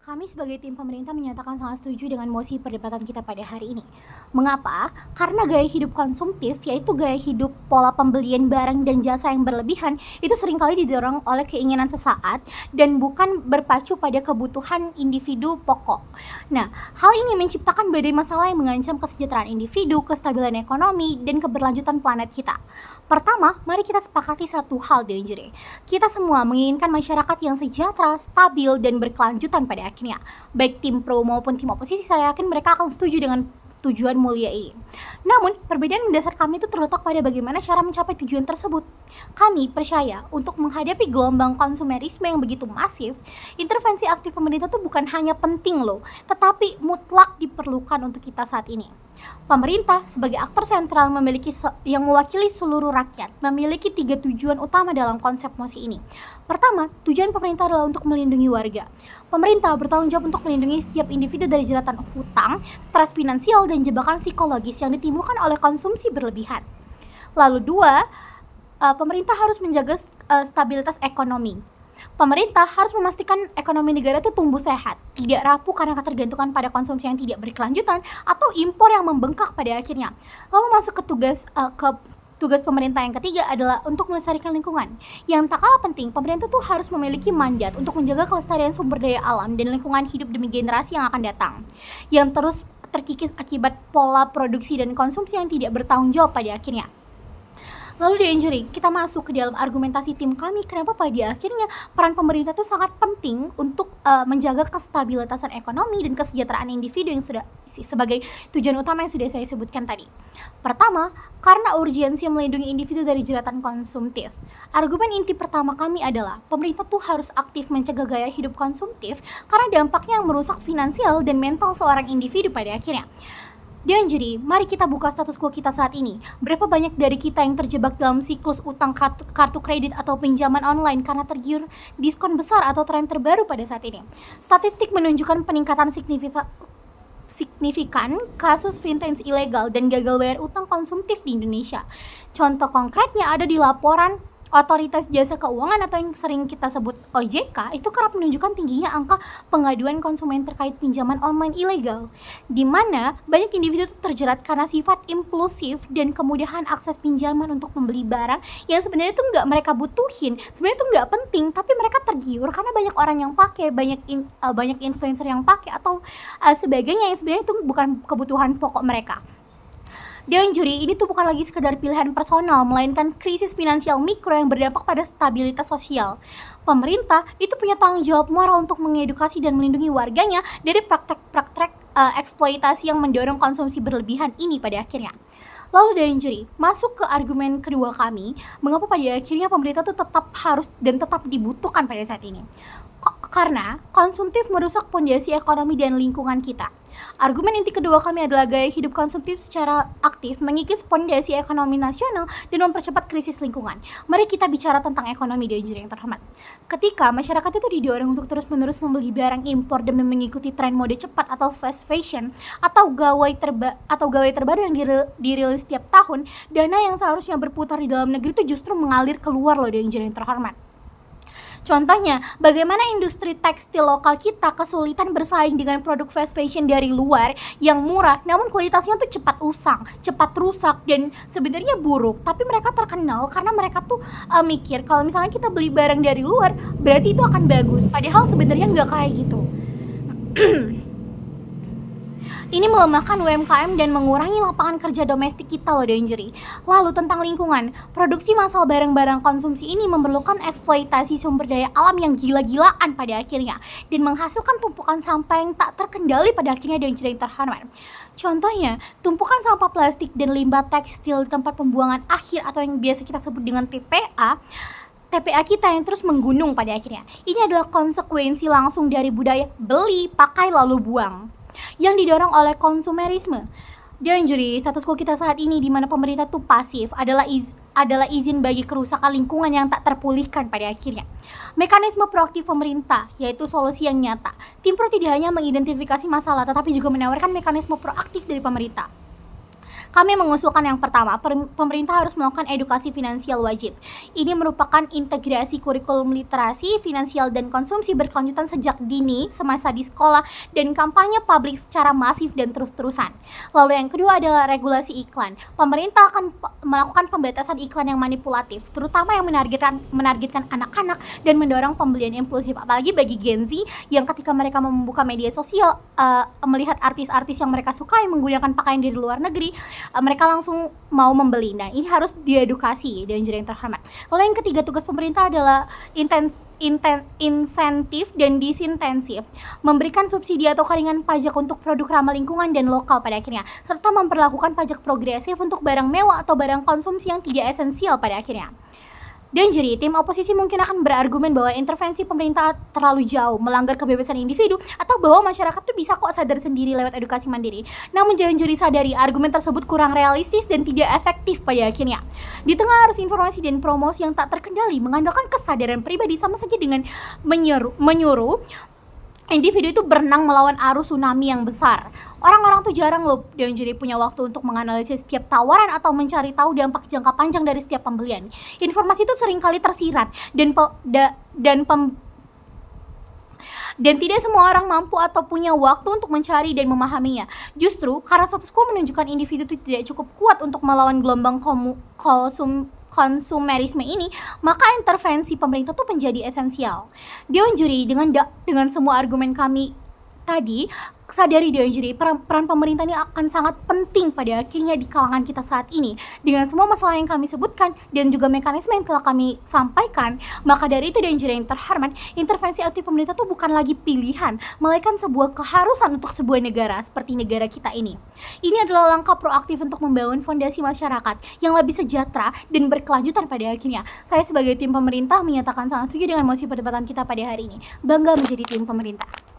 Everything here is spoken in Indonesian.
Kami sebagai tim pemerintah menyatakan sangat setuju dengan mosi perdebatan kita pada hari ini. Mengapa? Karena gaya hidup konsumtif, yaitu gaya hidup pola pembelian barang dan jasa yang berlebihan, itu seringkali didorong oleh keinginan sesaat dan bukan berpacu pada kebutuhan individu pokok. Nah, hal ini menciptakan badai masalah yang mengancam kesejahteraan individu, kestabilan ekonomi, dan keberlanjutan planet kita. Pertama, mari kita sepakati satu hal Deonjure. Kita semua menginginkan masyarakat yang sejahtera, stabil, dan berkelanjutan pada akhirnya. Baik tim pro maupun tim oposisi, saya yakin mereka akan setuju dengan tujuan mulia ini. Namun, perbedaan mendasar kami itu terletak pada bagaimana cara mencapai tujuan tersebut. Kami percaya untuk menghadapi gelombang konsumerisme yang begitu masif, intervensi aktif pemerintah itu bukan hanya penting loh, tetapi mutlak diperlukan untuk kita saat ini. Pemerintah sebagai aktor sentral yang mewakili seluruh rakyat memiliki 3 tujuan utama dalam konsep mosi ini. Pertama, tujuan pemerintah adalah untuk melindungi warga. Pemerintah bertanggung jawab untuk melindungi setiap individu dari jeratan hutang, stres finansial, dan jebakan psikologis yang ditimbulkan oleh konsumsi berlebihan. Lalu dua, pemerintah harus menjaga stabilitas ekonomi. Pemerintah harus memastikan ekonomi negara itu tumbuh sehat, tidak rapuh karena ketergantungan pada konsumsi yang tidak berkelanjutan atau impor yang membengkak pada akhirnya. Lalu masuk ke tugas pemerintah yang ketiga adalah untuk melestarikan lingkungan. Yang tak kalah penting, pemerintah tuh harus memiliki mandat untuk menjaga kelestarian sumber daya alam dan lingkungan hidup demi generasi yang akan datang, yang terus terkikis akibat pola produksi dan konsumsi yang tidak bertanggung jawab pada akhirnya. Lalu Deonjuri, kita masuk ke dalam argumentasi tim kami kenapa pada akhirnya peran pemerintah itu sangat penting untuk menjaga kestabilitasan ekonomi dan kesejahteraan individu yang sudah sebagai tujuan utama yang sudah saya sebutkan tadi. Pertama, karena urgensi melindungi individu dari jeratan konsumtif. Argumen inti pertama kami adalah pemerintah tuh harus aktif mencegah gaya hidup konsumtif karena dampaknya yang merusak finansial dan mental seorang individu pada akhirnya. Dan jadi, mari kita buka status quo kita saat ini. Berapa banyak dari kita yang terjebak dalam siklus utang kartu kredit atau pinjaman online karena tergiur diskon besar atau tren terbaru pada saat ini? Statistik menunjukkan peningkatan signifikan kasus vintage ilegal dan gagal bayar utang konsumtif di Indonesia. Contoh konkretnya ada di laporan Otoritas Jasa Keuangan atau yang sering kita sebut OJK itu kerap menunjukkan tingginya angka pengaduan konsumen terkait pinjaman online ilegal, di mana banyak individu terjerat karena sifat impulsif dan kemudahan akses pinjaman untuk membeli barang yang sebenarnya itu nggak mereka butuhin, sebenarnya itu nggak penting, tapi mereka tergiur karena banyak orang yang pakai, banyak influencer yang pakai atau sebagainya yang sebenarnya itu bukan kebutuhan pokok mereka. Dewan juri, ini tuh bukan lagi sekedar pilihan personal, melainkan krisis finansial mikro yang berdampak pada stabilitas sosial. Pemerintah itu punya tanggung jawab moral untuk mengedukasi dan melindungi warganya dari praktek-praktek eksploitasi yang mendorong konsumsi berlebihan ini pada akhirnya. Lalu Dewan juri, masuk ke argumen kedua kami, mengapa pada akhirnya pemerintah tuh tetap harus dan tetap dibutuhkan pada saat ini. Karena konsumtif merusak fondasi ekonomi dan lingkungan kita. Argumen inti kedua kami adalah gaya hidup konsumtif secara aktif mengikis fondasi ekonomi nasional dan mempercepat krisis lingkungan. Mari kita bicara tentang ekonomi dan yang terhormat. Ketika masyarakat itu didorong untuk terus-menerus membeli barang impor demi mengikuti tren mode cepat atau fast fashion atau gawai terbaru yang dirilis setiap tahun, dana yang seharusnya berputar di dalam negeri itu justru mengalir keluar loh dan yang terhormat. Contohnya, bagaimana industri tekstil lokal kita kesulitan bersaing dengan produk fast fashion dari luar yang murah, namun kualitasnya tuh cepat usang, cepat rusak, dan sebenarnya buruk. Tapi mereka terkenal karena mereka tuh mikir kalau misalnya kita beli barang dari luar, berarti itu akan bagus. Padahal sebenarnya nggak kayak gitu. Ini melemahkan UMKM dan mengurangi lapangan kerja domestik kita loh Deonjuri. Lalu tentang lingkungan, produksi massal barang-barang konsumsi ini memerlukan eksploitasi sumber daya alam yang gila-gilaan pada akhirnya dan menghasilkan tumpukan sampah yang tak terkendali pada akhirnya Deonjuri yang terhormat. Contohnya, tumpukan sampah plastik dan limbah tekstil di tempat pembuangan akhir atau yang biasa kita sebut dengan TPA kita yang terus menggunung pada akhirnya. Ini adalah konsekuensi langsung dari budaya beli, pakai, lalu buang yang didorong oleh konsumerisme. Dan juri, status quo kita saat ini di mana pemerintah tuh pasif adalah izin bagi kerusakan lingkungan yang tak terpulihkan pada akhirnya. Mekanisme proaktif pemerintah, yaitu solusi yang nyata. Tim Pro tidak hanya mengidentifikasi masalah, tetapi juga menawarkan mekanisme proaktif dari pemerintah. Kami mengusulkan yang pertama, pemerintah harus melakukan edukasi finansial wajib. Ini merupakan integrasi kurikulum literasi, finansial, dan konsumsi berkelanjutan sejak dini, semasa di sekolah, dan kampanye publik secara masif dan terus-terusan. Lalu yang kedua adalah regulasi iklan. Pemerintah akan melakukan pembatasan iklan yang manipulatif, terutama yang menargetkan anak-anak dan mendorong pembelian impulsif, apalagi bagi Gen Z yang ketika mereka membuka media sosial, melihat artis-artis yang mereka sukai menggunakan pakaian dari luar negeri, mereka langsung mau membeli. Nah, ini harus diedukasi dan juga yang terhormat. Lalu yang ketiga, tugas pemerintah adalah insentif dan disintensif, memberikan subsidi atau keringan pajak untuk produk ramah lingkungan dan lokal pada akhirnya, serta memperlakukan pajak progresif untuk barang mewah atau barang konsumsi yang tidak esensial pada akhirnya. Dan jadi, tim oposisi mungkin akan berargumen bahwa intervensi pemerintah terlalu jauh, melanggar kebebasan individu, atau bahwa masyarakat tuh bisa kok sadar sendiri lewat edukasi mandiri. Namun jangan juri sadari, argumen tersebut kurang realistis dan tidak efektif pada akhirnya. Di tengah arus informasi dan promosi yang tak terkendali, mengandalkan kesadaran pribadi sama saja dengan menyuruh individu itu berenang melawan arus tsunami yang besar. Orang-orang tuh jarang loh dan jadi punya waktu untuk menganalisis setiap tawaran atau mencari tahu dampak jangka panjang dari setiap pembelian. Informasi itu seringkali tersirat dan tidak semua orang mampu atau punya waktu untuk mencari dan memahaminya. Justru karena status quo menunjukkan individu itu tidak cukup kuat untuk melawan gelombang konsumerisme ini, maka intervensi pemerintah itu menjadi esensial. Dewan juri, dengan semua argumen kami tadi, sadari Dewan juri, peran pemerintah ini akan sangat penting pada akhirnya di kalangan kita saat ini. Dengan semua masalah yang kami sebutkan dan juga mekanisme yang telah kami sampaikan, maka dari itu Dewan juri yang terhormat, intervensi aktif pemerintah itu bukan lagi pilihan, melainkan sebuah keharusan untuk sebuah negara seperti negara kita ini. Ini adalah langkah proaktif untuk membangun fondasi masyarakat yang lebih sejahtera dan berkelanjutan pada akhirnya. Saya sebagai tim pemerintah menyatakan sangat setuju dengan mosi perdebatan kita pada hari ini. Bangga menjadi tim pemerintah.